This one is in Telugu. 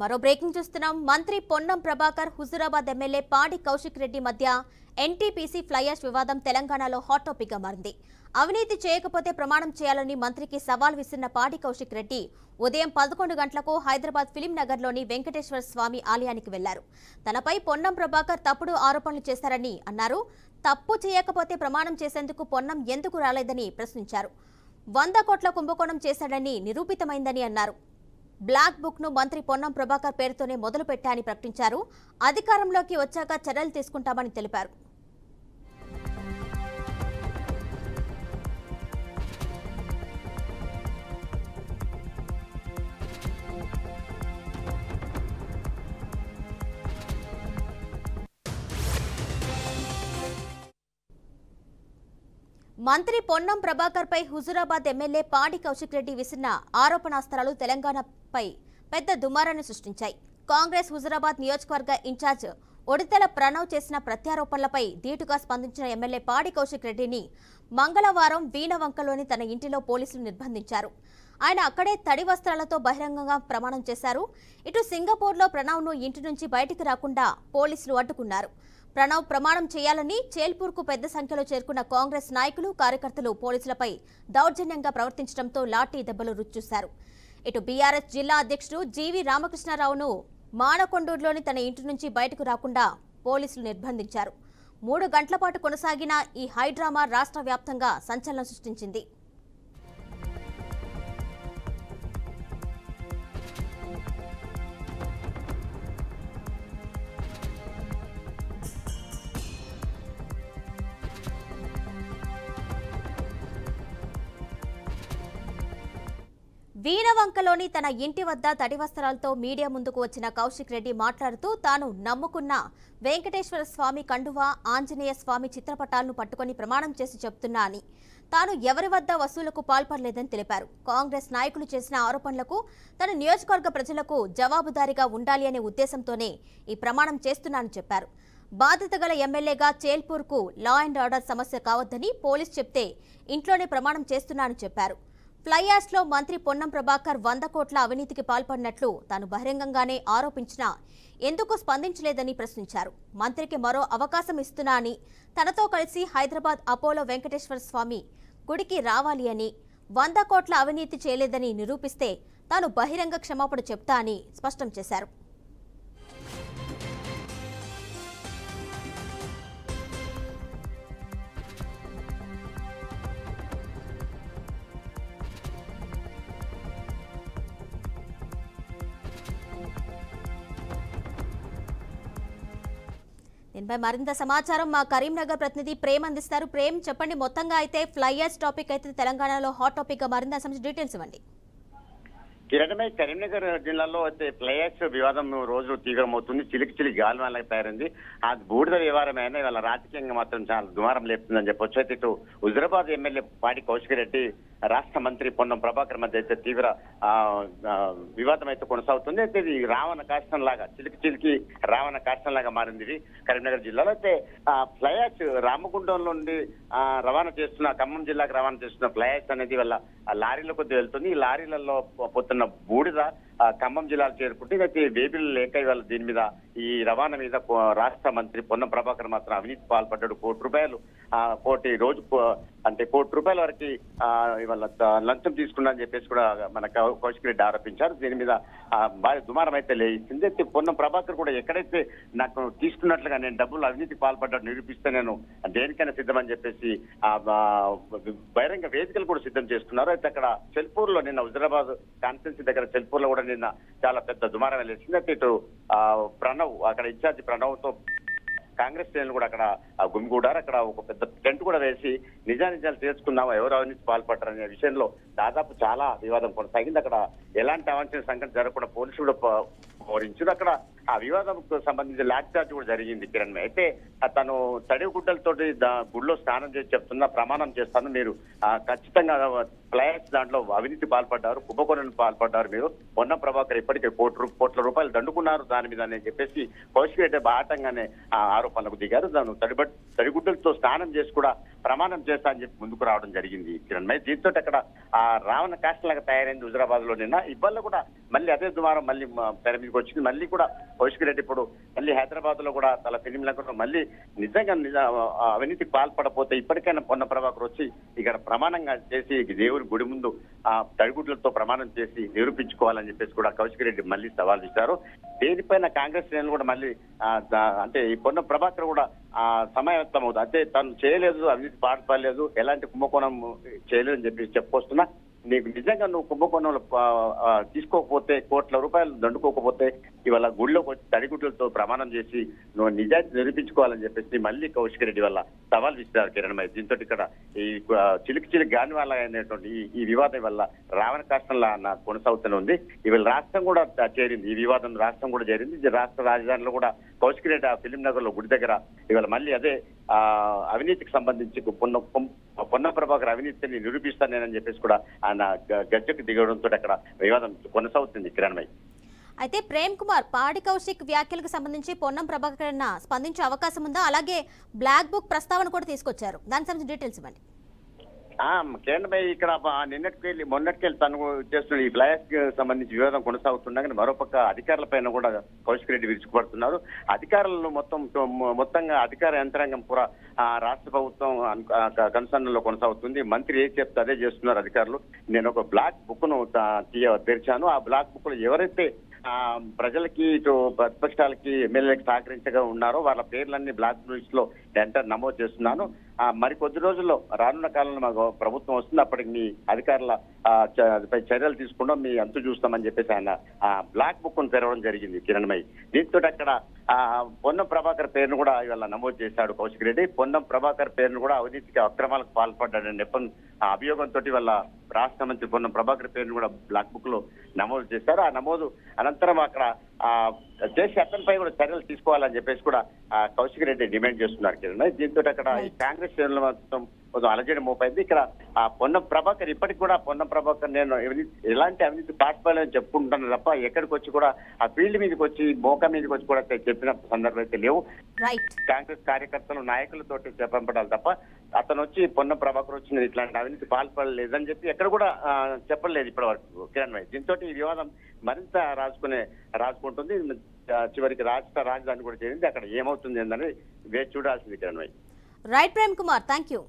మరో బ్రేకింగ్ చూస్తున్నాం. మంత్రి పొన్నం ప్రభాకర్ హుజూరాబాద్ ఎమ్మెల్యే పాడి కౌశిక్ రెడ్డి మధ్య ఎన్టీపీసీ ఫ్లైయాష్ వివాదం తెలంగాణలో హాట్ టాపిక్ గా మారింది. అవినీతి చేయకపోతే ప్రమాణం చేయాలని మంత్రికి సవాల్ విసిరిన పాడి కౌశిక్ రెడ్డి ఉదయం 11 గంటలకు హైదరాబాద్ ఫిలిం నగర్లోని వెంకటేశ్వర స్వామి ఆలయానికి వెళ్లారు. తనపై పొన్నం ప్రభాకర్ తప్పుడు ఆరోపణలు చేశారని అన్నారు. తప్పు చేయకపోతే ప్రమాణం చేసేందుకు పొన్నం ఎందుకు రాలేదని ప్రశ్నించారు. 100 కోట్ల కుంభకోణం చేశాడని నిరూపితమైందని అన్నారు. బ్లాక్ బుక్ ను మంత్రి పొన్నం ప్రభాకర్ పేరుతోనే మొదలు పెట్టారని ప్రకటించారు. అధికారంలోకి వచ్చాక చర్యలు తీసుకుంటామని తెలిపారు. మంత్రి పొన్నం ప్రభాకర్ పై హుజూరాబాద్ ఎమ్మెల్యే పాడి కౌశిక్ రెడ్డి విసిరిన ఆరోపణాస్త్రాలు తెలంగాణపై పెద్ద దుమారాన్ని సృష్టించాయి. కాంగ్రెస్ హుజూరాబాద్ నియోజకవర్గ ఇన్ఛార్జ్ ఒడితెల ప్రణవ్ చేసిన ప్రత్యారోపణలపై ధీటుగా స్పందించిన ఎమ్మెల్యే పాడి కౌశిక్ రెడ్డిని మంగళవారం వీణవంకలోని తన ఇంటిలో పోలీసులు నిర్బంధించారు. ఆయన అక్కడే తడి వస్త్రాలతో బహిరంగంగా ప్రమాణం చేశారు. ఇటు సింగపూర్లో ప్రణవ్ను ఇంటి నుంచి బయటికి రాకుండా పోలీసులు అడ్డుకున్నారు. ప్రణవ్ ప్రమాణం చేయాలని చేల్పూర్కు పెద్ద సంఖ్యలో చేరుకున్న కాంగ్రెస్ నాయకులు కార్యకర్తలు పోలీసులపై దౌర్జన్యంగా ప్రవర్తించడంతో లాఠీ దెబ్బలు రుచి. ఇటు బీఆర్ఎస్ జిల్లా అధ్యక్షుడు జీవి రామకృష్ణారావును మానకొండూరులోని తన ఇంటి నుంచి బయటకు రాకుండా పోలీసులు నిర్బంధించారు. 3 గంటల పాటు కొనసాగిన ఈ హైడ్రామా రాష్ట్ర వ్యాప్తంగా సంచలనం సృష్టించింది. వీణవంకలోని తన ఇంటి వద్ద తడి వస్త్రాలతో మీడియా ముందుకు వచ్చిన కౌశిక్ రెడ్డి మాట్లాడుతూ తాను నమ్ముకున్న వెంకటేశ్వర స్వామి కండువా, ఆంజనేయ స్వామి చిత్రపటాలను పట్టుకుని ప్రమాణం చేసి చెప్తున్నా అని, తాను ఎవరి వద్ద వసూలుకు పాల్పడలేదని తెలిపారు. కాంగ్రెస్ నాయకులు చేసిన ఆరోపణలకు తన నియోజకవర్గ ప్రజలకు జవాబుదారీగా ఉండాలి అనే ఉద్దేశంతోనే ఈ ప్రమాణం చేస్తున్నానని చెప్పారు. బాధ్యత గల ఎమ్మెల్యేగా చేల్పూర్కు లా అండ్ ఆర్డర్ సమస్య కావద్దని పోలీసు చెప్తే ఇంట్లోనే ప్రమాణం చేస్తున్నానని చెప్పారు. ఫ్లైయాష్లో మంత్రి పొన్నం ప్రభాకర్ 100 కోట్ల అవినీతికి పాల్పడినట్లు తాను బహిరంగంగానే ఆరోపించినా ఎందుకు స్పందించలేదని ప్రశ్నించారు. మంత్రికి మరో అవకాశం ఇస్తున్నా అని, తనతో కలిసి హైదరాబాద్ అపోలో వెంకటేశ్వర స్వామి గుడికి రావాలి అని, 100 కోట్ల అవినీతి చేయలేదని నిరూపిస్తే తాను బహిరంగ క్షమాపణ చెప్తా అని స్పష్టం చేశారు. దీనిపై మరింత సమాచారం మా కరీంనగర్ ప్రతినిధి ప్రేమ్ అందిస్తారు. ప్రేమ్, చెప్పండి, మొత్తంగా అయితే ఫ్లైయాష్ టాపిక్ అయితే తెలంగాణలో హాట్ టాపిక్ గా మారింది. సంబంధించి డీటెయిల్స్ ఇవ్వండి. కిరణమే, కరీంనగర్ జిల్లాలో అయితే ఫ్లైయాష్ వివాదం రోజు తీవ్రమవుతుంది. చిలికి గాలివానలాగా తయారైంది. ఆ బూడిద వ్యవహారమైనా ఇవాళ రాజకీయంగా మాత్రం చాలా దుమారం లేపుతుందని చెప్పొచ్చు. అయితే ఇటు హుజూరాబాద్ ఎమ్మెల్యే పాడి కౌశిక్ రెడ్డి, రాష్ట్ర మంత్రి పొన్నం ప్రభాకర్ మధ్య అయితే తీవ్ర వివాదం అయితే కొనసాగుతుంది. అయితే ఇది రావణ కాష్టం లాగా, చిలికి రావణ కాష్టం లాగా మారింది ఇది కరీంనగర్ జిల్లాలో. అయితే ఫ్లైయాష్ రామగుండం నుండి ఖమ్మం జిల్లాకు రవాణా చేస్తున్న ఫ్లైయాష్ అనేది వల్ల లారీల కొద్ది వెళ్తుంది. ఈ లారీలలో పోతున్న బూడిద ఖమ్మం జిల్లాలో చేరుకుంటే ఇదైతే వేబిల్ లేక ఇవాళ దీని మీద, ఈ రవాణా మీద రాష్ట్ర మంత్రి పొన్నం ప్రభాకర్ మాత్రం అవినీతి పాల్పడ్డాడు. కోటి రూపాయల వరకు ఇవాళ లంచం తీసుకున్నా అని చెప్పేసి కూడా మన కౌశిక్ రెడ్డి ఆరోపించారు. దీని మీద భారీ దుమారం అయితే లేచింది. అయితే పొన్నం ప్రభాకర్ కూడా ఎక్కడైతే నాకు తీసుకున్నట్లుగా నేను డబ్బులు అవినీతికి పాల్పడ్డాడు నిరూపిస్తే నేను దేనికైనా సిద్ధమని చెప్పేసి బహిరంగ వేదికలు కూడా సిద్ధం చేస్తున్నారు. అయితే అక్కడ చెల్పూర్ లో నిన్న హుజూరాబాద్ కాన్స్టిట్యున్సీ దగ్గర చెల్పూర్ లో కూడా నిన్న చాలా పెద్ద దుమారం లేచింది. అయితే ఇటు ప్రణవ్, అక్కడ ఇన్ఛార్జి ప్రణవ్ తో కాంగ్రెస్ శ్రేణులు కూడా అక్కడ గుమిగూడారు. అక్కడ ఒక పెద్ద టెంట్ కూడా వేసి నిజాలు తెలుసుకుందాం, ఎవరు అవినీతి పాల్పడ్డారనే విషయంలో దాదాపు చాలా వివాదం కొనసాగింది. అక్కడ ఎలాంటి అవాంఛనీయ సంఘటన జరగకుండా పోలీసులు కూడా మోహరించారు. అక్కడ ఆ వివాదంకు సంబంధించి లాఠీ చార్జ్ కూడా జరిగింది. కిరణ్, అయితే తను తడి గుడ్డలతోటి గుడిలో స్నానం చేసి చెప్తున్నా, ప్రమాణం చేస్తాను, మీరు ఖచ్చితంగా ఫ్లైయాష్ దాంట్లో అవినీతి పాల్పడ్డారు, కుంభకోణానికి పాల్పడ్డారు, మీరు పొన్నం ప్రభాకర్ ఇప్పటికే కోట్ల రూపాయలు దండుకున్నారు దాని మీద అని చెప్పేసి కౌశిక్ రెడ్డి బాటంగానే ఆరోపణలకు దిగారు. దాన్ని తడిగుడ్డలతో స్నానం చేసి కూడా ప్రమాణం చేస్తా అని చెప్పి ముందుకు రావడం జరిగింది కిరణ్ మై. దీంతో అక్కడ ఆ రావణ కాష్టలాగా తయారైంది హుజరాబాద్ లో నిన్న. ఇవాళ కూడా మళ్ళీ అదే దుమారం మళ్ళీ తెర మీదకి వచ్చింది. మళ్ళీ కూడా కౌశిక్ రెడ్డి ఇప్పుడు మళ్ళీ హైదరాబాద్ లో కూడా తన ఫిలిం లంకలో మళ్ళీ నిజంగా అవినీతికి పాల్పడపోతే ఇప్పటికైనా పొన్న ప్రభాకర్ వచ్చి ఇక్కడ ప్రమాణంగా చేసి దేవుడి గుడి ముందు తడిగుడ్లతో ప్రమాణం చేసి నిరూపించుకోవాలని చెప్పేసి కూడా కౌశిక్ రెడ్డి మళ్ళీ సవాల్ ఇచ్చారు. దేనిపైన కాంగ్రెస్ శ్రేణులు కూడా మళ్ళీ అంటే ఈ పొన్న ప్రభాకర్ కూడా సమాయత్తం అవుతుంది. అంటే తను చేయలేదు, అవినీతి పాల్పడలేదు, ఎలాంటి కుంభకోణం చేయలేదు అని చెప్పి చెప్పుకొస్తున్నా. నీకు నిజంగా నువ్వు కుంభకోణంలో తీసుకోకపోతే, కోట్ల రూపాయలు దండుకోకపోతే ఇవాళ గుడిలోకి వచ్చి తడిగుడ్లతో ప్రమాణం చేసి నువ్వు నిజాయితీ నిరూపించుకోవాలని చెప్పేసి మళ్ళీ కౌశిక్ రెడ్డి వల్ల సవాల్ విసిరారు కిరణ్ మై. దీంతో ఇక్కడ ఈ చిలికి గాని వల్ల అయినటువంటి ఈ వివాదం వల్ల రావణ కాష్టంలా కొనసాగుతూనే ఉంది. ఇవాళ రాష్ట్రం కూడా చేరింది, ఈ వివాదం రాష్ట్రం కూడా చేరింది. రాష్ట్ర రాజధానిలో కూడా కౌశిక్ రెడ్డి ఆ ఫిలిం నగర్ లో గుడి దగ్గర ఇవాళ మళ్ళీ అదే అవినీతికి సంబంధించి పొన్న ప్రభాకర్ అవినీతిని నిరూపిస్తానేనని చెప్పేసి కూడా ఆయన గజ్జకు దిగడంతో అక్కడ వివాదం కొనసాగుతుంది కిరణ్ మై. అయితే ప్రేమ్ కుమార్ పాడి కౌశిక్ వ్యాఖ్యలకు సంబంధించి పొన్నం ప్రభాకర్ స్పందించే అవకాశం ఉందా? అలాగే బ్లాక్ బుక్ ప్రస్తావన కూడా తీసుకొచ్చారు, దానికి సంబంధించి డీటెయిల్స్ ఇవ్వండి. కిరణ్ భాయ్, ఇక్కడ మొన్నటికెళ్ళి తను చేస్తున్న ఈ ఫ్లైస్ కి సంబంధించి వివాదం కొనసాగుతుండగా మరోపక్క అధికారుల పైన కూడా కౌశిక్ రెడ్డి విరుచుకుపడుతున్నారు. అధికారులను మొత్తంగా అధికార యంత్రాంగం కూడా రాష్ట్ర ప్రభుత్వం కన్సర్న్ లో కొనసాగుతుంది. మంత్రి ఏ చెప్తే అదే చేస్తున్నారు అధికారులు. నేను ఒక బ్లాక్ బుక్ ను తెరిచాను. ఆ బ్లాక్ బుక్ లో ఎవరైతే ప్రజలకి ఇటు ప్రతిపక్షాలకి ఎమ్మెల్యేలకు సహకరించగా ఉన్నారో వాళ్ళ పేర్లన్నీ బ్లాక్ లిస్ట్ లో నమోదు చేస్తున్నాను. మరి కొద్ది రోజుల్లో రానున్న కాలంలో మాకు ప్రభుత్వం వస్తుంది, అప్పటికి మీ అధికారుల చర్యలు తీసుకుంటాం, మీ అంతు చూస్తామని చెప్పేసి ఆయన బ్లాక్ బుక్ ను తెరవడం జరిగింది కిరణ్ మై. దీంతో అక్కడ పొన్నం ప్రభాకర్ పేరును కూడా ఇవాళ నమోదు చేశాడు కౌశిక్ రెడ్డి. పొన్నం ప్రభాకర్ పేరును కూడా అవినీతికి అక్రమాలకు పాల్పడ్డాడని అభియోగంతో వాళ్ళ రాష్ట్ర మంత్రి పొన్నం ప్రభాకర్ పేరును కూడా బ్లాక్ బుక్ లో నమోదు చేశారు. ఆ నమోదు అనంతరం అక్కడ చేసి అతనిపై కూడా చర్యలు తీసుకోవాలని చెప్పేసి కూడా కౌశిక్ రెడ్డి డిమాండ్ చేస్తున్నారు కిరణ్. దీంతో అక్కడ ఈ కాంగ్రెస్ శ్రేణుల మొత్తం అలజడి మోపైంది. ఇక్కడ పొన్నం ప్రభాకర్ ఇప్పటికి కూడా పొన్నం ప్రభాకర్ నేను ఎలాంటి అవినీతి పాల్పడాలని చెప్పుకుంటాను తప్ప ఎక్కడికి వచ్చి కూడా ఆ ఫీల్డ్ మీదకి వచ్చి మోకా మీదకి వచ్చి కూడా చెప్పిన సందర్భం అయితే లేవు. కాంగ్రెస్ కార్యకర్తలు నాయకులతో చెప్పబడాలి తప్ప అతను వచ్చి పొన్నం ప్రభాకర్ వచ్చి నేను ఇట్లాంటి అవినీతి పాల్పడలేదని చెప్పి ఎక్కడ కూడా చెప్పలేదు ఇప్పటి వరకు కిరణ్ భాయ్. దీంతో ఈ వివాదం మరింత రాసుకుంటుంది. చివరికి రాష్ట్ర రాజధాని కూడా చేరింది. అక్కడ ఏమవుతుంది ఏందని వేచి చూడాల్సింది కిరణ్ భాయ్. Right Prem Kumar, thank you.